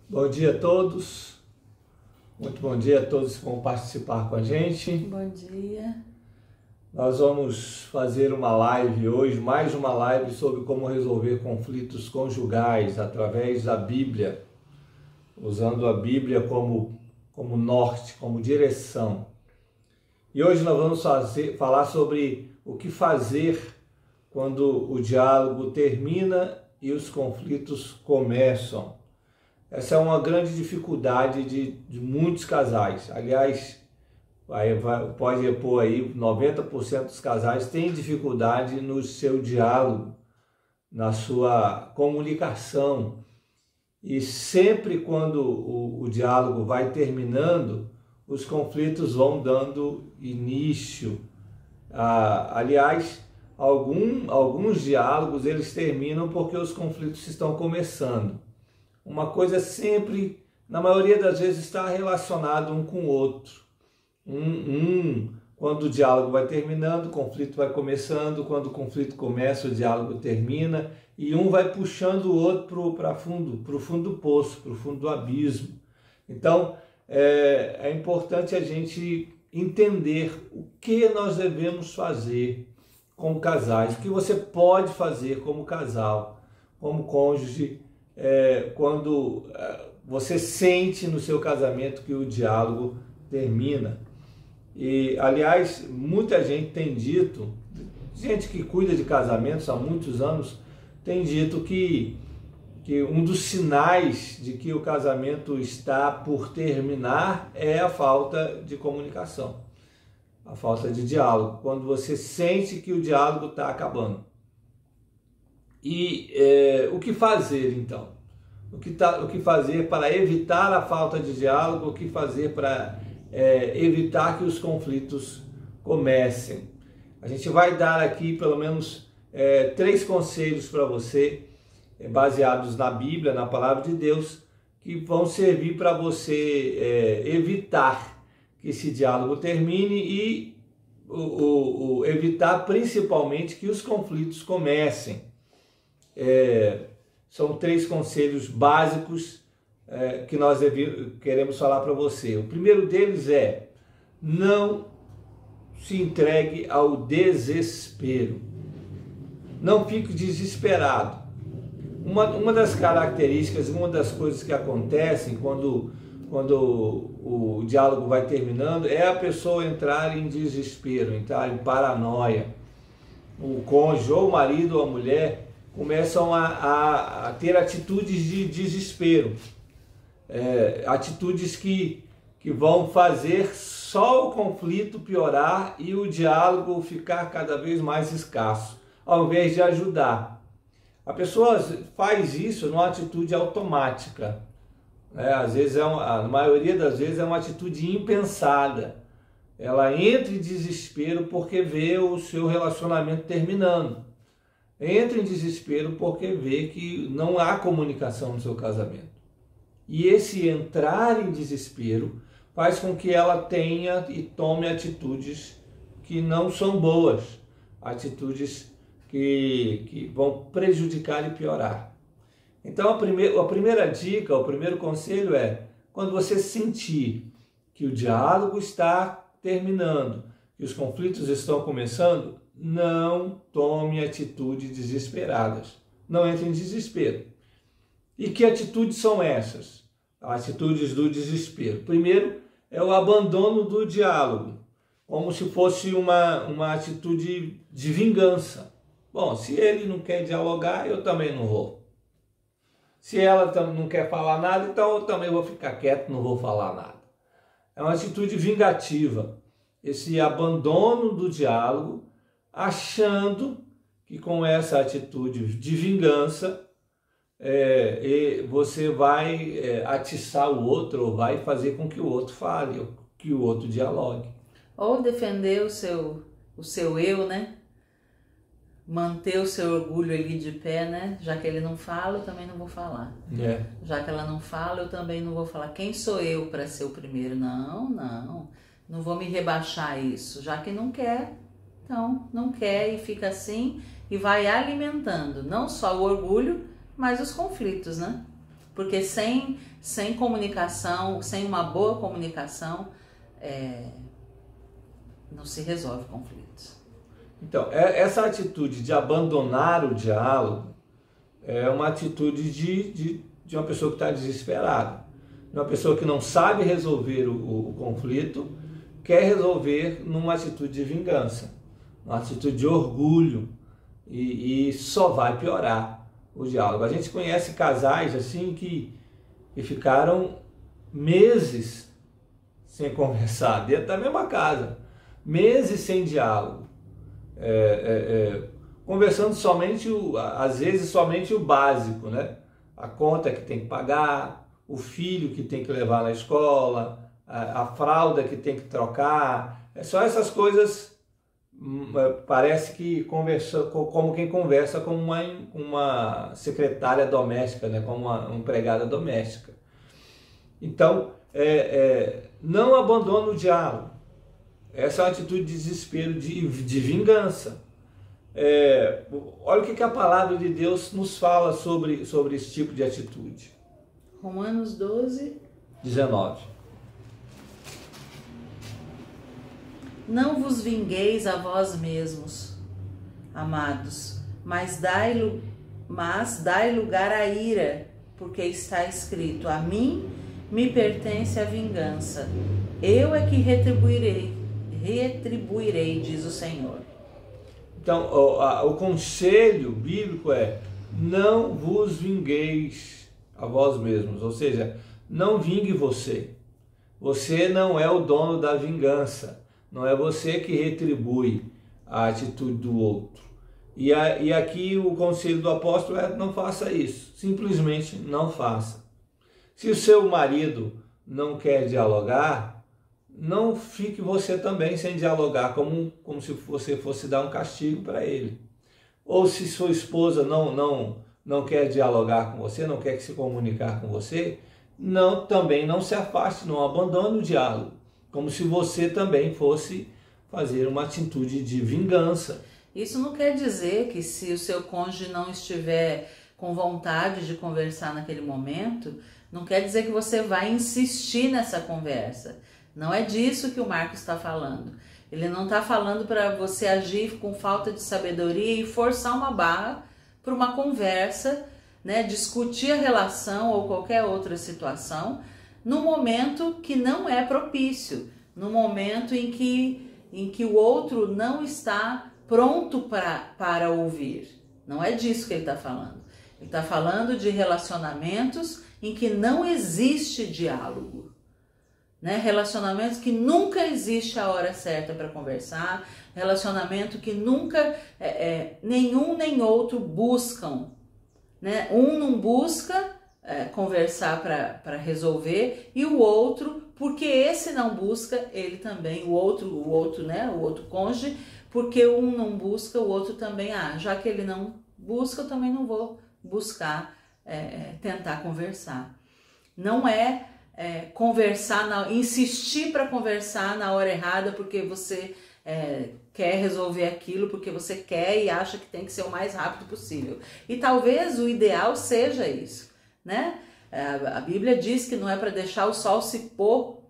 Bom dia a todos, muito bom dia a todos que vão participar com a gente. Bom dia. Nós vamos fazer uma live hoje, mais uma live sobre como resolver conflitos conjugais através da Bíblia, usando a Bíblia como norte, como direção. E hoje nós vamos falar sobre o que fazer quando o diálogo termina e os conflitos começam. Essa é uma grande dificuldade de muitos casais. Aliás, pode pôr aí, 90% dos casais têm dificuldade no seu diálogo, na sua comunicação. E sempre quando o diálogo vai terminando, os conflitos vão dando início. Aliás, alguns diálogos eles terminam porque os conflitos estão começando. Uma coisa sempre, na maioria das vezes, está relacionado um com o outro. Quando o diálogo vai terminando, o conflito vai começando. Quando o conflito começa, o diálogo termina. E um vai puxando o outro para o fundo do poço, para o fundo do abismo. Então, é importante a gente entender o que nós devemos fazer como casais, o que você pode fazer como casal, como cônjuge, quando você sente no seu casamento que o diálogo termina. E, aliás, muita gente tem dito, gente que cuida de casamentos há muitos anos, tem dito que um dos sinais de que o casamento está por terminar é a falta de comunicação, a falta de diálogo, quando você sente que o diálogo está acabando. E o que fazer então? O que fazer para evitar a falta de diálogo? O que fazer para evitar que os conflitos comecem? A gente vai dar aqui pelo menos 3 conselhos para você, baseados na Bíblia, na Palavra de Deus, que vão servir para você evitar que esse diálogo termine e evitar principalmente que os conflitos comecem. São 3 conselhos básicos que nós queremos falar para você. O primeiro deles é: não se entregue ao desespero. Não fique desesperado. Uma das características, uma das coisas que acontecem quando o diálogo vai terminando é a pessoa entrar em desespero, entrar em paranoia. O cônjuge, ou o marido ou a mulher, começam a ter atitudes de desespero, atitudes que vão fazer só o conflito piorar e o diálogo ficar cada vez mais escasso, ao invés de ajudar. A pessoa faz isso numa atitude automática, às vezes na maioria das vezes é uma atitude impensada. Ela entra em desespero porque vê o seu relacionamento terminando. Entra em desespero porque vê que não há comunicação no seu casamento. E esse entrar em desespero faz com que ela tenha e tome atitudes que não são boas, atitudes que vão prejudicar e piorar. Então a primeira dica, o primeiro conselho é: quando você sentir que o diálogo está terminando, que os conflitos estão começando, não tome atitudes desesperadas. Não entre em desespero. E que atitudes são essas? Atitudes do desespero. Primeiro é o abandono do diálogo, como se fosse uma atitude de vingança. Bom, se ele não quer dialogar, eu também não vou. Se ela não quer falar nada, então eu também vou ficar quieto, não vou falar nada. É uma atitude vingativa. Esse abandono do diálogo, achando que com essa atitude de vingança você vai atiçar o outro, ou vai fazer com que o outro fale, ou que o outro dialogue. Ou defender o seu eu, né? Manter o seu orgulho ali de pé, né? Já que ele não fala, eu também não vou falar. Já que ela não fala, eu também não vou falar. Quem sou eu para ser o primeiro? Não vou me rebaixar a isso. Já que não quer, então não quer e fica assim e vai alimentando não só o orgulho, mas os conflitos, né? Porque sem comunicação, sem uma boa comunicação, não se resolve conflitos. Então, essa atitude de abandonar o diálogo é uma atitude de uma pessoa que está desesperada. De uma pessoa que não sabe resolver o conflito, quer resolver numa atitude de vingança, uma atitude de orgulho, e só vai piorar o diálogo. A gente conhece casais assim que ficaram meses sem conversar, dentro da mesma casa, meses sem diálogo, conversando somente, às vezes somente o básico, né? A conta que tem que pagar, o filho que tem que levar na escola, a fralda que tem que trocar, só essas coisas. Parece que conversa como quem conversa com uma secretária doméstica, né? Como uma empregada doméstica. Então, não abandona o diálogo. Essa é uma atitude de desespero, de vingança. Olha o que a palavra de Deus nos fala sobre esse tipo de atitude. Romanos 12, 19. Não vos vingueis a vós mesmos, amados, mas dai lugar à ira, porque está escrito: a mim me pertence a vingança, eu é que retribuirei, diz o Senhor. Então, o conselho bíblico é: não vos vingueis a vós mesmos, ou seja, não vingue você. Você não é o dono da vingança. Não é você que retribui a atitude do outro. E aqui o conselho do apóstolo é: não faça isso. Simplesmente não faça. Se o seu marido não quer dialogar, não fique você também sem dialogar, como se você fosse dar um castigo para ele. Ou se sua esposa não quer dialogar com você, não quer se comunicar com você, também não se afaste, não abandone o diálogo. Como se você também fosse fazer uma atitude de vingança. Isso não quer dizer que se o seu cônjuge não estiver com vontade de conversar naquele momento, não quer dizer que você vai insistir nessa conversa. Não é disso que o Marcos está falando. Ele não está falando para você agir com falta de sabedoria e forçar uma barra para uma conversa, né, discutir a relação ou qualquer outra situação, no momento que não é propício, no momento em que o outro não está pronto para ouvir. Não é disso que ele está falando. Ele está falando de relacionamentos em que não existe diálogo, né? Relacionamentos que nunca existe a hora certa para conversar, relacionamento que nunca nenhum nem outro buscam, né? Um não busca conversar para resolver, e o outro, porque esse não busca, ele também, o outro, né, o outro cônjuge, porque um não busca, o outro também, já que ele não busca, eu também não vou buscar, tentar conversar. Não é conversar, insistir para conversar na hora errada, porque você quer resolver aquilo, porque você quer e acha que tem que ser o mais rápido possível. E talvez o ideal seja isso, né? A Bíblia diz que não é para deixar o sol se pôr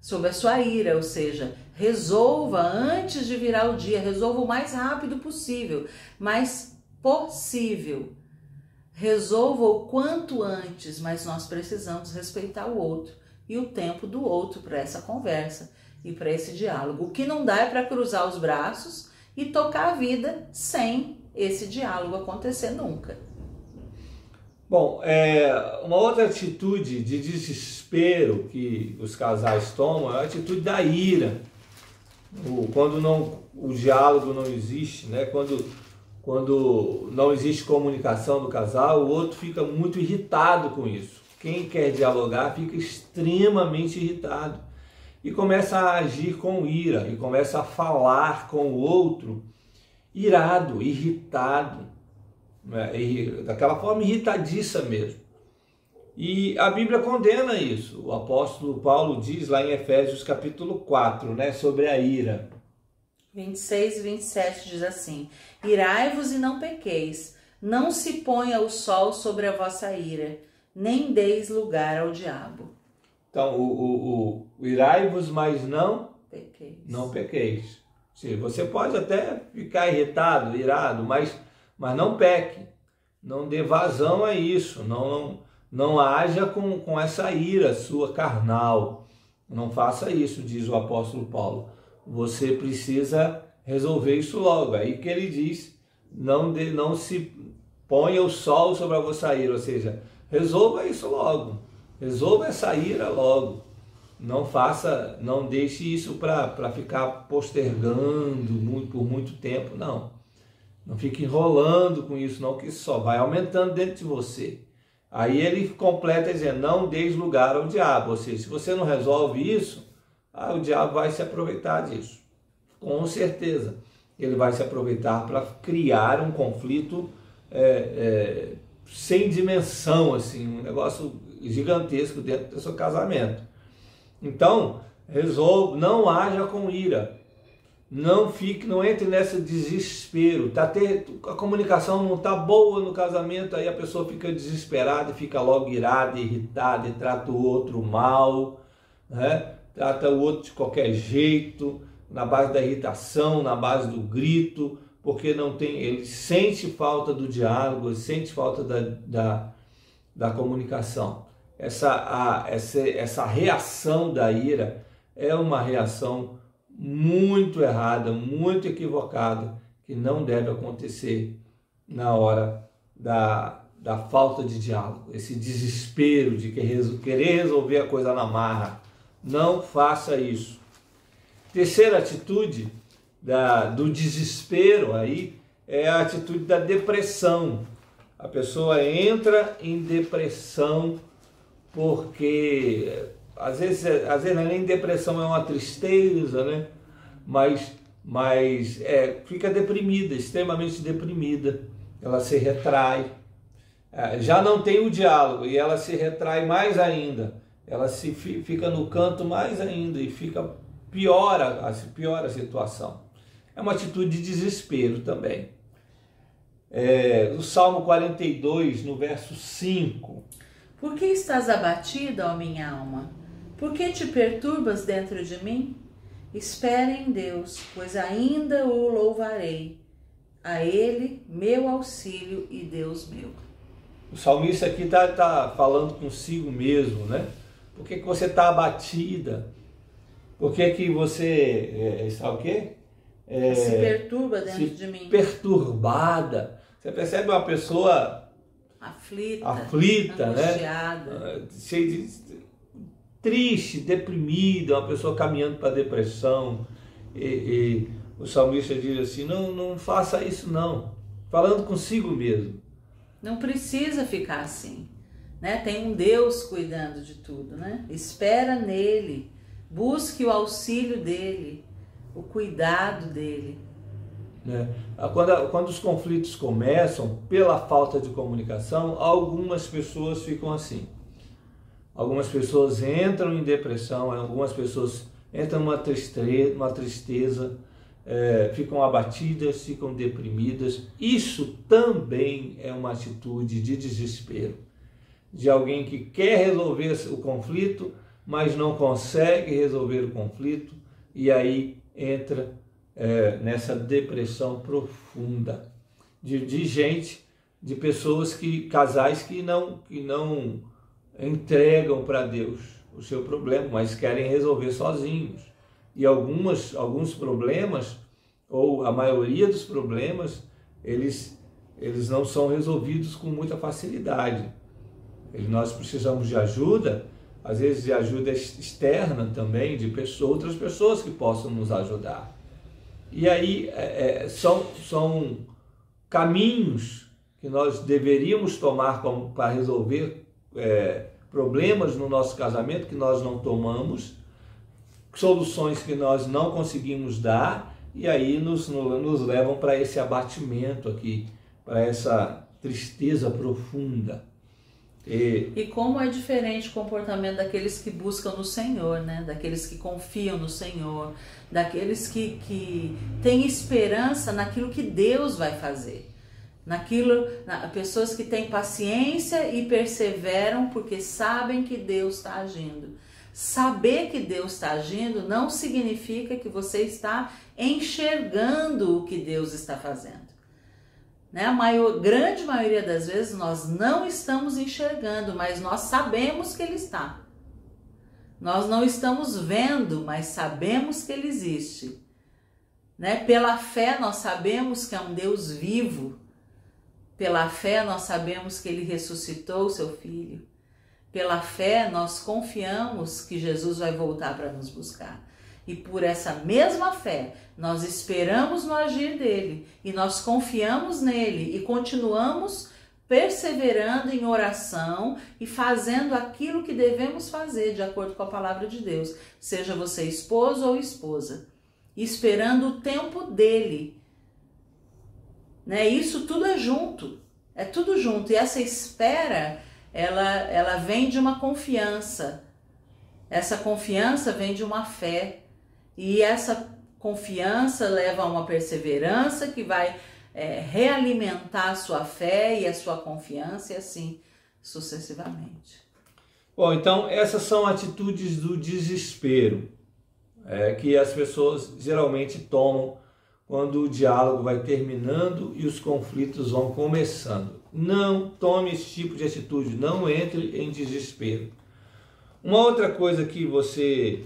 sobre a sua ira, ou seja, resolva antes de virar o dia, resolva o mais rápido possível, mas possível. Resolva o quanto antes, mas nós precisamos respeitar o outro e o tempo do outro para essa conversa e para esse diálogo. O que não dá é para cruzar os braços e tocar a vida sem esse diálogo acontecer nunca. Bom, uma outra atitude de desespero que os casais tomam é a atitude da ira. Quando o diálogo não existe, né? Quando não existe comunicação do casal, o outro fica muito irritado com isso. Quem quer dialogar fica extremamente irritado e começa a agir com ira, e começa a falar com o outro irado, irritado, né? Daquela forma irritadiça mesmo. E a Bíblia condena isso. O apóstolo Paulo diz lá em Efésios capítulo 4, né, sobre a ira. 26 e 27 diz assim: irai-vos e não pequeis, Não se ponha o sol sobre a vossa ira, nem deis lugar ao diabo. Então, o irai-vos, mas não pequeis. Não pequeis. Você pode até ficar irritado, irado, mas não peque. Não dê vazão a isso. Não haja com essa ira sua carnal. Não faça isso, diz o apóstolo Paulo. Você precisa resolver isso logo. Aí que ele diz, não se ponha o sol sobre a vossa ira. Ou seja, resolva isso logo. Resolva essa ira logo. Não deixe isso para ficar postergando por muito tempo, não. Não fique enrolando com isso, não, que isso só vai aumentando dentro de você. Aí ele completa dizendo, não deis lugar ao diabo. Ou seja, se você não resolve isso, o diabo vai se aproveitar disso. Com certeza. Ele vai se aproveitar para criar um conflito sem dimensão, assim, um negócio gigantesco dentro do seu casamento. Então, resolva, não haja com ira. Não entre nesse desespero. A comunicação não está boa no casamento, aí a pessoa fica desesperada e fica logo irada, irritada e trata o outro mal, né? Trata o outro de qualquer jeito, na base da irritação, na base do grito, porque ele sente falta do diálogo, ele sente falta da comunicação. Essa reação da ira é uma reação muito errada, muito equivocada, que não deve acontecer na hora da falta de diálogo, esse desespero de querer resolver a coisa na marra. Não faça isso. Terceira atitude do desespero aí é a atitude da depressão. A pessoa entra em depressão porque às vezes nem depressão, é uma tristeza, né? Mas fica deprimida, extremamente deprimida. Ela se retrai, já não tem o diálogo e ela se retrai mais ainda. Ela fica no canto mais ainda e piora a situação. É uma atitude de desespero também. O Salmo 42, no verso 5. Por que estás abatida, ó minha alma? Por que te perturbas dentro de mim? Espera em Deus, pois ainda o louvarei. A Ele, meu auxílio e Deus meu. O salmista aqui está falando consigo mesmo, né? Por que você está abatida? Por que você está o quê? Se perturba dentro de mim. Perturbada. Você percebe uma pessoa aflita, angustiada, né? Cheia de triste, deprimida, uma pessoa caminhando para a depressão. E o salmista diz assim, não faça isso não. Falando consigo mesmo. Não precisa ficar assim, né? Tem um Deus cuidando de tudo, né? Espera nele, busque o auxílio dele, o cuidado dele. Quando os conflitos começam pela falta de comunicação, algumas pessoas ficam assim. Algumas pessoas entram em depressão, algumas pessoas entram numa tristeza, ficam abatidas, ficam deprimidas. Isso também é uma atitude de desespero, de alguém que quer resolver o conflito, mas não consegue resolver o conflito e aí entra nessa depressão profunda de pessoas, casais que não entregam para Deus o seu problema, mas querem resolver sozinhos. E alguns problemas, ou a maioria dos problemas, eles não são resolvidos com muita facilidade. Nós precisamos de ajuda, às vezes de ajuda externa também, de outras pessoas que possam nos ajudar. E aí são caminhos que nós deveríamos tomar para resolver problemas no nosso casamento que nós não tomamos, soluções que nós não conseguimos dar, e aí nos levam para esse abatimento aqui, para essa tristeza profunda. E como é diferente o comportamento daqueles que buscam no Senhor, né? Daqueles que confiam no Senhor, daqueles que têm esperança naquilo que Deus vai fazer. Pessoas que têm paciência e perseveram porque sabem que Deus está agindo. Saber que Deus está agindo não significa que você está enxergando o que Deus está fazendo. Né? A grande maioria das vezes nós não estamos enxergando, mas nós sabemos que Ele está. Nós não estamos vendo, mas sabemos que Ele existe. Né? Pela fé nós sabemos que é um Deus vivo. Pela fé nós sabemos que Ele ressuscitou o seu Filho. Pela fé nós confiamos que Jesus vai voltar para nos buscar. E por essa mesma fé nós esperamos no agir dEle e nós confiamos nele e continuamos perseverando em oração e fazendo aquilo que devemos fazer de acordo com a palavra de Deus. Seja você esposo ou esposa. Esperando o tempo dEle. Né? Isso tudo é junto, é tudo junto. E essa espera, ela vem de uma confiança. Essa confiança vem de uma fé. E essa confiança leva a uma perseverança que vai realimentar a sua fé e a sua confiança e assim sucessivamente. Bom, então essas são atitudes do desespero que as pessoas geralmente tomam quando o diálogo vai terminando e os conflitos vão começando. Não tome esse tipo de atitude, não entre em desespero. Uma outra coisa que você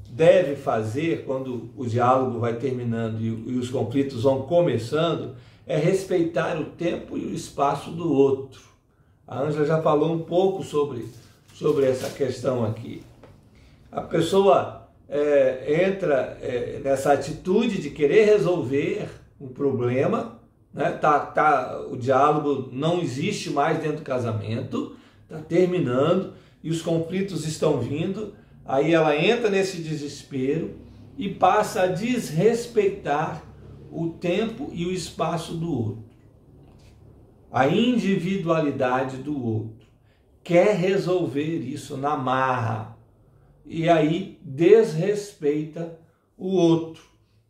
deve fazer quando o diálogo vai terminando e os conflitos vão começando é respeitar o tempo e o espaço do outro. A Ângela já falou um pouco sobre essa questão aqui. A pessoa entra nessa atitude de querer resolver um problema, né? O diálogo não existe mais dentro do casamento, está terminando e os conflitos estão vindo, aí ela entra nesse desespero e passa a desrespeitar o tempo e o espaço do outro, a individualidade do outro, quer resolver isso na marra, e aí desrespeita o outro,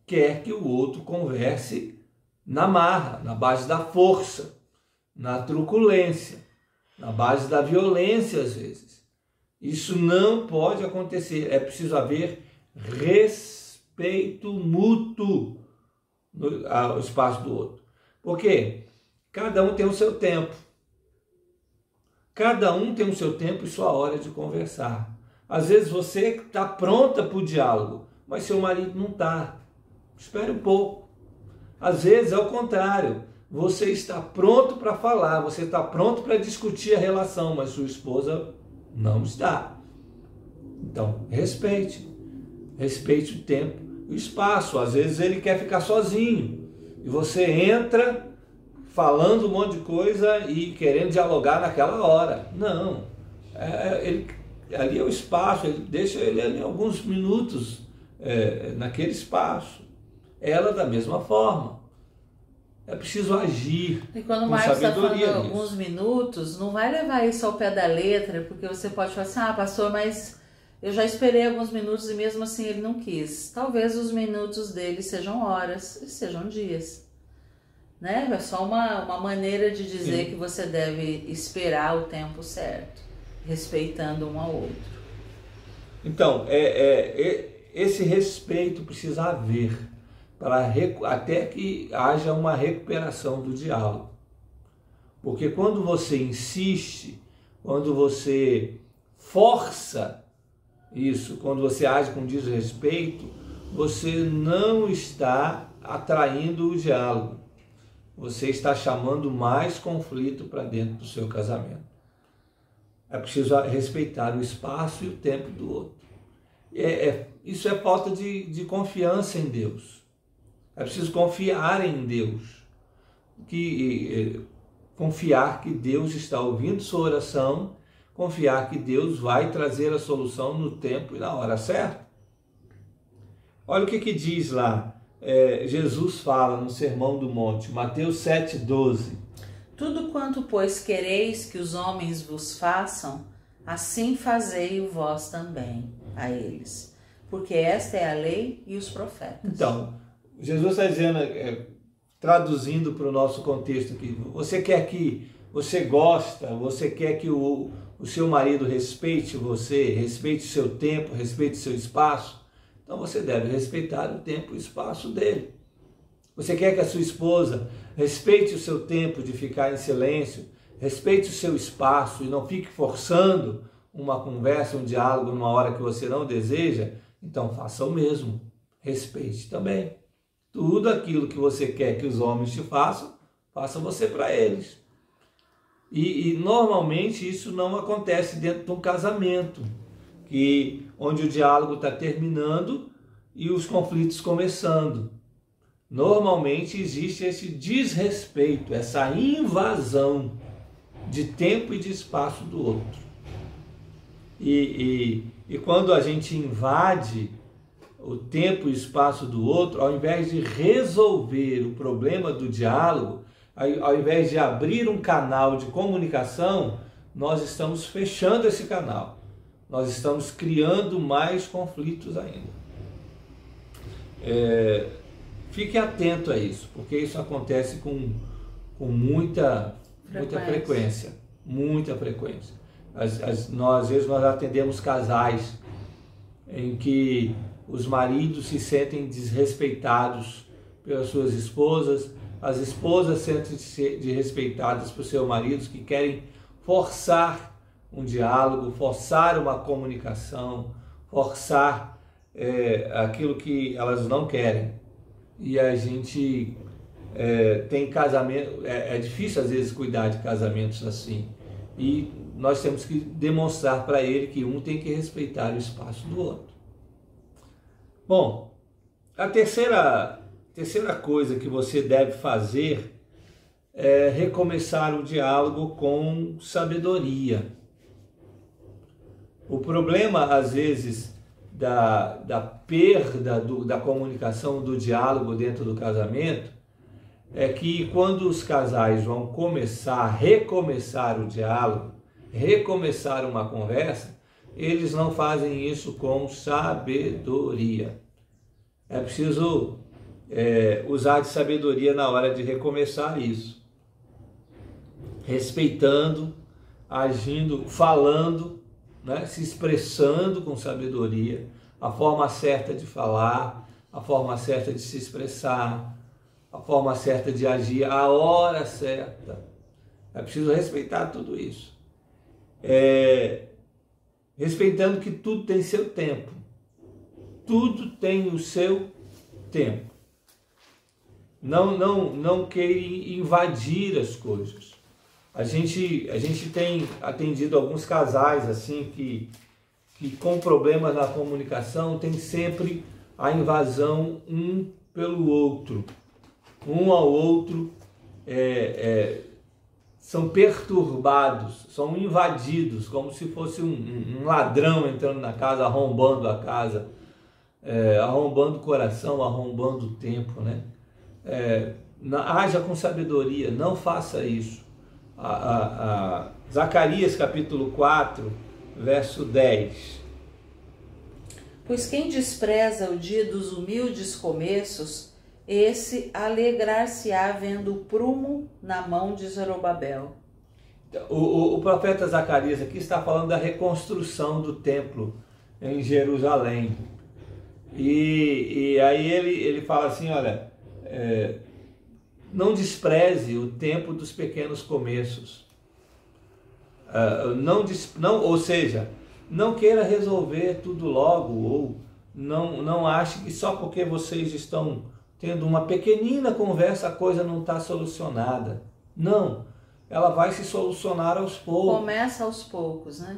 quer que o outro converse na marra, na base da força, na truculência, na base da violência às vezes. Isso não pode acontecer, é preciso haver respeito mútuo ao espaço do outro. Por quê? Cada um tem o seu tempo. Cada um tem o seu tempo e sua hora de conversar. Às vezes você está pronta para o diálogo, mas seu marido não está. Espere um pouco. Às vezes é o contrário. Você está pronto para falar, você está pronto para discutir a relação, mas sua esposa não está. Então, respeite. Respeite o tempo e o espaço. Às vezes ele quer ficar sozinho. E você entra falando um monte de coisa e querendo dialogar naquela hora. Não. Ali é o espaço, deixa ele ali alguns minutos naquele espaço. Ela da mesma forma. É preciso agir com sabedoria. E quando o Marcos está falando alguns minutos, não vai levar isso ao pé da letra, porque você pode falar assim, pastor, mas eu já esperei alguns minutos e mesmo assim ele não quis. Talvez os minutos dele sejam horas e sejam dias. Né? É só uma maneira de dizer que você deve esperar o tempo certo, respeitando um ao outro. Então, esse respeito precisa haver até que haja uma recuperação do diálogo. Porque quando você insiste, quando você força isso, quando você age com desrespeito, você não está atraindo o diálogo. Você está chamando mais conflito para dentro do seu casamento. É preciso respeitar o espaço e o tempo do outro. Isso é falta de confiança em Deus. É preciso confiar em Deus. Confiar que Deus está ouvindo sua oração, confiar que Deus vai trazer a solução no tempo e na hora certa. Olha o que diz lá. Jesus fala no Sermão do Monte, Mateus 7,12. Tudo quanto, pois, quereis que os homens vos façam, assim fazei-o vós também a eles. Porque esta é a lei e os profetas. Então, Jesus está dizendo, traduzindo para o nosso contexto aqui, você quer que, você gosta, você quer que o seu marido respeite você, respeite o seu tempo, respeite o seu espaço, então você deve respeitar o tempo e o espaço dele. Você quer que a sua esposa respeite o seu tempo de ficar em silêncio, respeite o seu espaço e não fique forçando uma conversa, um diálogo numa hora que você não deseja, então faça o mesmo. Respeite também. Tudo aquilo que você quer que os homens te façam, faça você para eles. E normalmente isso não acontece dentro de um casamento, onde o diálogo está terminando e os conflitos começando. Normalmente existe esse desrespeito, essa invasão de tempo e de espaço do outro. E quando a gente invade o tempo e o espaço do outro, ao invés de resolver o problema do diálogo, ao invés de abrir um canal de comunicação, nós estamos fechando esse canal. Nós estamos criando mais conflitos ainda. Fique atento a isso, porque isso acontece com muita frequência. Muita frequência. Às vezes nós atendemos casais em que os maridos se sentem desrespeitados pelas suas esposas, as esposas sentem-se desrespeitadas por seus maridos, que querem forçar um diálogo, forçar uma comunicação, forçar aquilo que elas não querem. E a gente tem casamento, é difícil às vezes cuidar de casamentos assim. E nós temos que demonstrar para ele que um tem que respeitar o espaço do outro. Bom, a terceira coisa que você deve fazer é recomeçar o diálogo com sabedoria. O problema, às vezes, da perda da comunicação, do diálogo dentro do casamento, é que quando os casais vão recomeçar o diálogo, recomeçar uma conversa, eles não fazem isso com sabedoria. É preciso usar de sabedoria na hora de recomeçar isso. Respeitando, agindo, falando, né? Se expressando com sabedoria, a forma certa de falar, a forma certa de se expressar, a forma certa de agir, a hora certa. É preciso respeitar tudo isso. Respeitando que tudo tem seu tempo. Tudo tem o seu tempo. Não queira invadir as coisas. A gente tem atendido alguns casais assim que com problemas na comunicação tem sempre a invasão um pelo outro. Um ao outro são perturbados, são invadidos, como se fosse um ladrão entrando na casa, arrombando a casa, arrombando o coração, arrombando o tempo, né? Haja com sabedoria, não faça isso. Zacarias capítulo 4, verso 10. Pois quem despreza o dia dos humildes começos, esse alegrar-se-á vendo o prumo na mão de Zorobabel. O profeta Zacarias aqui está falando da reconstrução do templo em Jerusalém. E aí ele fala assim, olha, não despreze o tempo dos pequenos começos. Ou seja, não queira resolver tudo logo, ou não ache que só porque vocês estão tendo uma pequenina conversa a coisa não está solucionada. Não, ela vai se solucionar aos poucos. Começa aos poucos, né?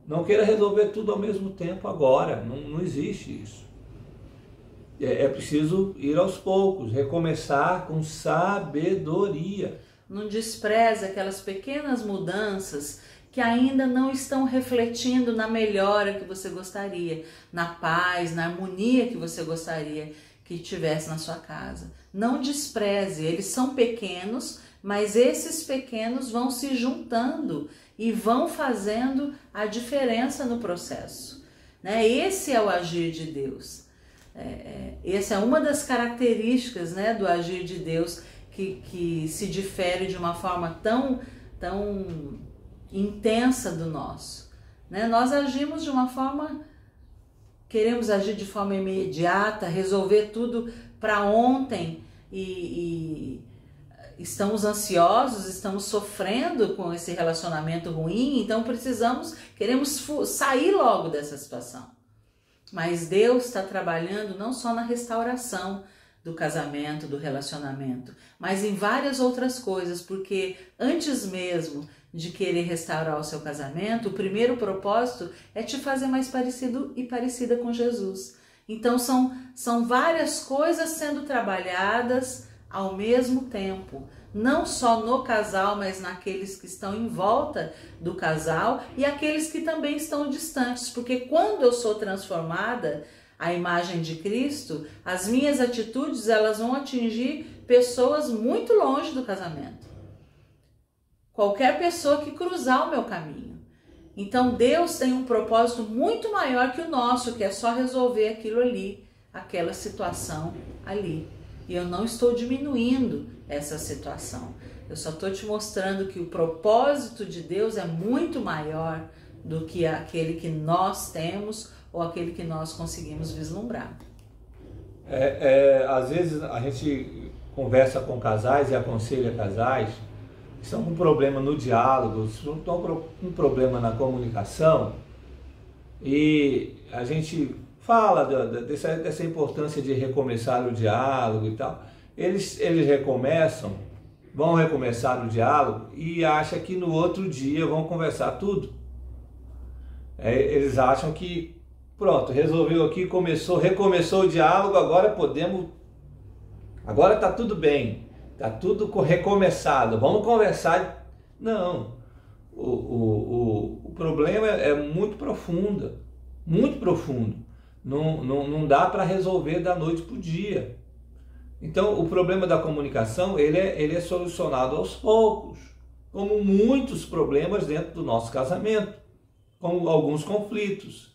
Não queira resolver tudo ao mesmo tempo agora, não existe isso. É preciso ir aos poucos, recomeçar com sabedoria. Não despreze aquelas pequenas mudanças que ainda não estão refletindo na melhora que você gostaria, na paz, na harmonia que você gostaria que tivesse na sua casa. Não despreze, eles são pequenos, mas esses pequenos vão se juntando e vão fazendo a diferença no processo, né? Esse é o agir de Deus. Essa é uma das características, né, do agir de Deus que se difere de uma forma tão intensa do nosso. Né? Nós agimos de uma forma, queremos agir de forma imediata, resolver tudo para ontem e estamos ansiosos, estamos sofrendo com esse relacionamento ruim, então queremos sair logo dessa situação. Mas Deus está trabalhando não só na restauração do casamento, do relacionamento, mas em várias outras coisas, porque antes mesmo de querer restaurar o seu casamento, o primeiro propósito é te fazer mais parecido e parecida com Jesus. Então são várias coisas sendo trabalhadas ao mesmo tempo, não só no casal, mas naqueles que estão em volta do casal e aqueles que também estão distantes, porque quando eu sou transformada à imagem de Cristo, as minhas atitudes elas vão atingir pessoas muito longe do casamento. Qualquer pessoa que cruzar o meu caminho. Então Deus tem um propósito muito maior que o nosso, que é só resolver aquilo ali, aquela situação ali. E eu não estou diminuindo essa situação. Eu só estou te mostrando que o propósito de Deus é muito maior do que aquele que nós temos ou aquele que nós conseguimos vislumbrar. Às vezes a gente conversa com casais e aconselha casais que estão com um problema no diálogo, estão com um problema na comunicação, e a gente fala dessa importância de recomeçar o diálogo e tal. Eles vão recomeçar o diálogo e acham que no outro dia vão conversar tudo. Eles acham que pronto, resolveu aqui, recomeçou o diálogo, agora está tudo bem, está tudo recomeçado, vamos conversar. Não, o problema é muito profundo, muito profundo. Não dá para resolver da noite para o dia. Então o problema da comunicação ele é solucionado aos poucos, como muitos problemas dentro do nosso casamento, como alguns conflitos.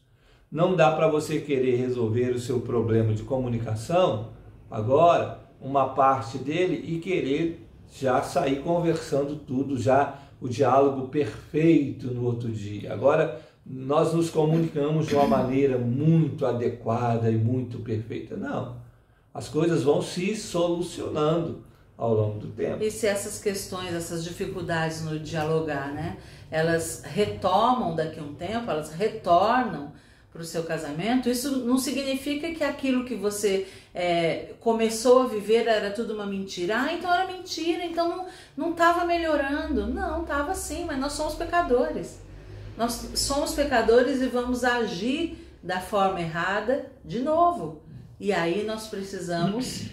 Não dá para você querer resolver o seu problema de comunicação agora, uma parte dele, e querer já sair conversando tudo, já o diálogo perfeito no outro dia. Agora nós nos comunicamos de uma maneira muito adequada e muito perfeita. Não, as coisas vão se solucionando ao longo do tempo. E se essas questões, essas dificuldades no dialogar, né, elas retomam daqui a um tempo, elas retornam para o seu casamento, isso não significa que aquilo que você começou a viver era tudo uma mentira. Então era mentira, então não estava melhorando. Não, estava sim, mas nós somos pecadores. Nós somos pecadores e vamos agir da forma errada de novo. E aí nós precisamos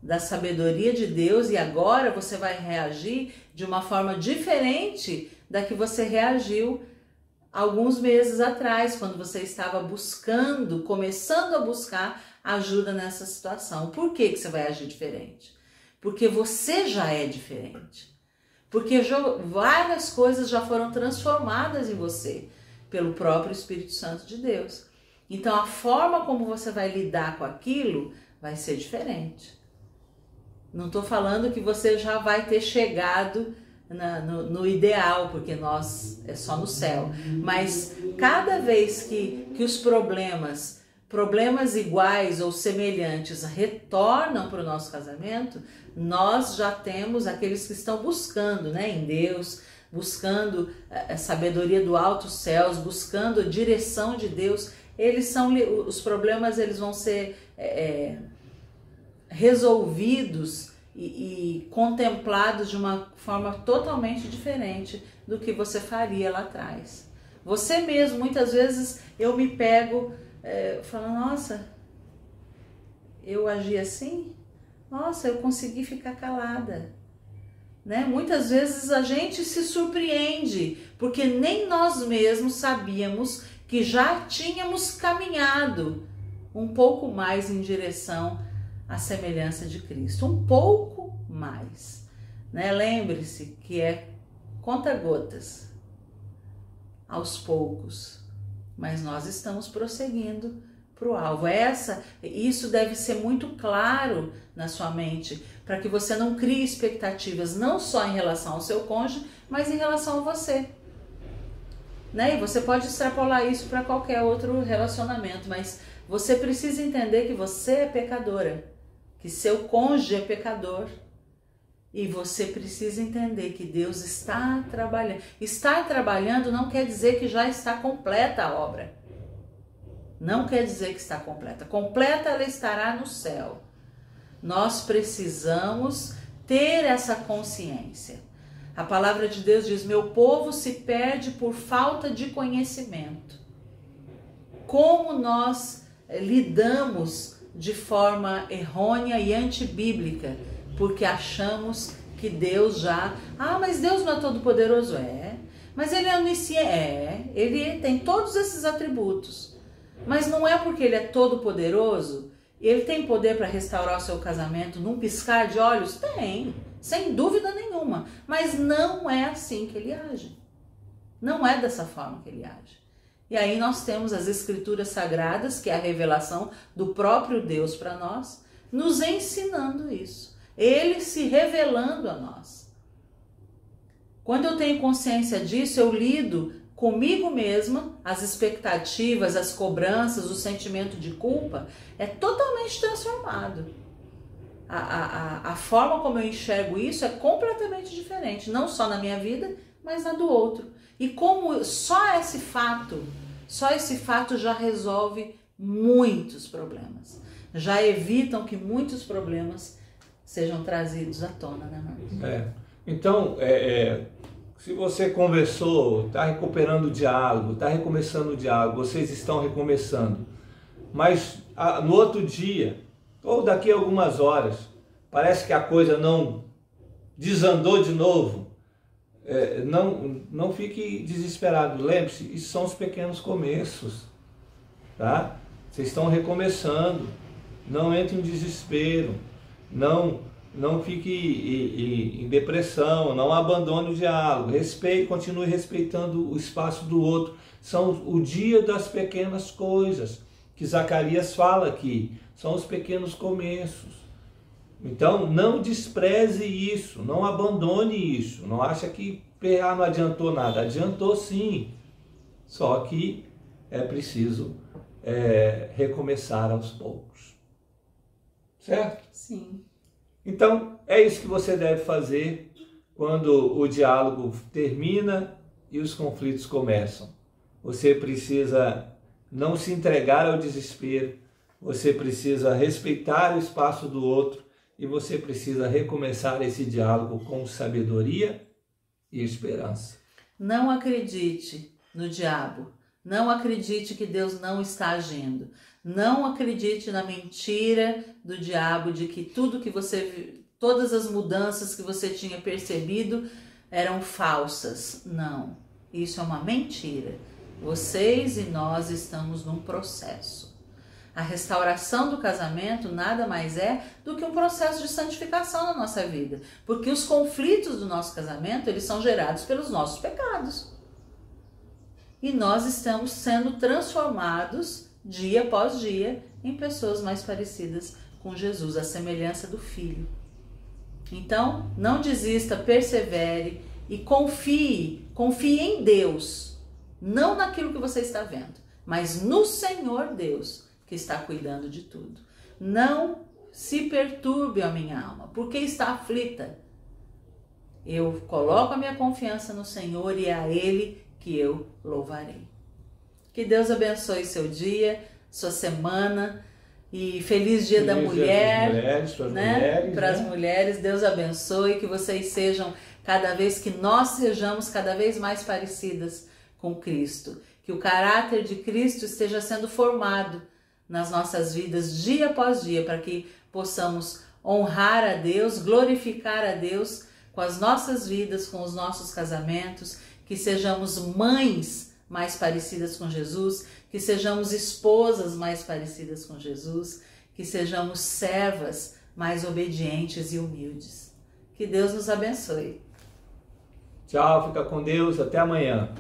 da sabedoria de Deus, e agora você vai reagir de uma forma diferente da que você reagiu alguns meses atrás, quando você estava começando a buscar ajuda nessa situação. Por que você vai agir diferente? Porque você já é diferente. Porque várias coisas já foram transformadas em você pelo próprio Espírito Santo de Deus. Então a forma como você vai lidar com aquilo vai ser diferente. Não estou falando que você já vai ter chegado no ideal, porque nós é só no céu. Mas cada vez que os problemas iguais ou semelhantes retornam para o nosso casamento, nós já temos aqueles que estão buscando, né, em Deus, buscando a sabedoria do alto céus, buscando a direção de Deus. Os problemas eles vão ser resolvidos e contemplados de uma forma totalmente diferente do que você faria lá atrás. Você mesmo, muitas vezes eu me pego falando, nossa, eu agi assim? Nossa, eu consegui ficar calada. Né? Muitas vezes a gente se surpreende, porque nem nós mesmos sabíamos que já tínhamos caminhado um pouco mais em direção à semelhança de Cristo. Um pouco mais. Né? Lembre-se que é conta-gotas, aos poucos. Mas nós estamos prosseguindo para o alvo. Isso deve ser muito claro na sua mente, para que você não crie expectativas não só em relação ao seu cônjuge, mas em relação a você. Né? E você pode extrapolar isso para qualquer outro relacionamento, mas você precisa entender que você é pecadora, que seu cônjuge é pecador. E você precisa entender que Deus está trabalhando. Estar trabalhando não quer dizer que já está completa a obra. Não quer dizer que está completa. Completa ela estará no céu. Nós precisamos ter essa consciência. A palavra de Deus diz: meu povo se perde por falta de conhecimento. Como nós lidamos de forma errônea e antibíblica, porque achamos que Deus já... mas Deus não é todo poderoso? Mas Ele é onisciente? Ele tem todos esses atributos. Mas não é porque Ele é todo poderoso, Ele tem poder para restaurar o seu casamento num piscar de olhos? Tem, sem dúvida nenhuma. Mas não é assim que Ele age. Não é dessa forma que Ele age. E aí nós temos as Escrituras Sagradas, que é a revelação do próprio Deus para nós, nos ensinando isso. Ele se revelando a nós. Quando eu tenho consciência disso, eu lido comigo mesma, as expectativas, as cobranças, o sentimento de culpa é totalmente transformado. A forma como eu enxergo isso é completamente diferente, não só na minha vida, mas na do outro. E como só esse fato já resolve muitos problemas, já evitam que muitos problemas sejam trazidos à tona, né, Marcos? Então, se você conversou, está recuperando o diálogo, está recomeçando o diálogo, vocês estão recomeçando, mas no outro dia, ou daqui a algumas horas, parece que a coisa não desandou de novo, não fique desesperado. Lembre-se, isso são os pequenos começos, tá? Vocês estão recomeçando, não entre em desespero. Não fique em depressão, não abandone o diálogo, continue respeitando o espaço do outro. São o dia das pequenas coisas, que Zacarias fala aqui, são os pequenos começos. Então não despreze isso, não abandone isso, não acha que não adiantou nada, adiantou sim, só que é preciso recomeçar aos poucos. Certo? Sim. Então, é isso que você deve fazer quando o diálogo termina e os conflitos começam. Você precisa não se entregar ao desespero, você precisa respeitar o espaço do outro e você precisa recomeçar esse diálogo com sabedoria e esperança. Não acredite no diabo. Não acredite que Deus não está agindo. Não acredite na mentira do diabo de que todas as mudanças que você tinha percebido eram falsas. Não, isso é uma mentira. Vocês e nós estamos num processo. A restauração do casamento nada mais é do que um processo de santificação na nossa vida, porque os conflitos do nosso casamento, eles são gerados pelos nossos pecados. E nós estamos sendo transformados dia após dia em pessoas mais parecidas com Jesus, a semelhança do Filho. Então, não desista, persevere e confie em Deus, não naquilo que você está vendo, mas no Senhor Deus, que está cuidando de tudo. Não se perturbe a minha alma, porque está aflita. Eu coloco a minha confiança no Senhor e é a Ele que eu louvarei. Que Deus abençoe seu dia, sua semana e feliz Dia da Mulher, para as mulheres. Deus abençoe, que vocês sejam que nós sejamos cada vez mais parecidas com Cristo, que o caráter de Cristo esteja sendo formado nas nossas vidas dia após dia, para que possamos honrar a Deus, glorificar a Deus com as nossas vidas, com os nossos casamentos, que sejamos mães mais parecidas com Jesus, que sejamos esposas mais parecidas com Jesus, que sejamos servas mais obedientes e humildes. Que Deus nos abençoe. Tchau, fica com Deus, até amanhã.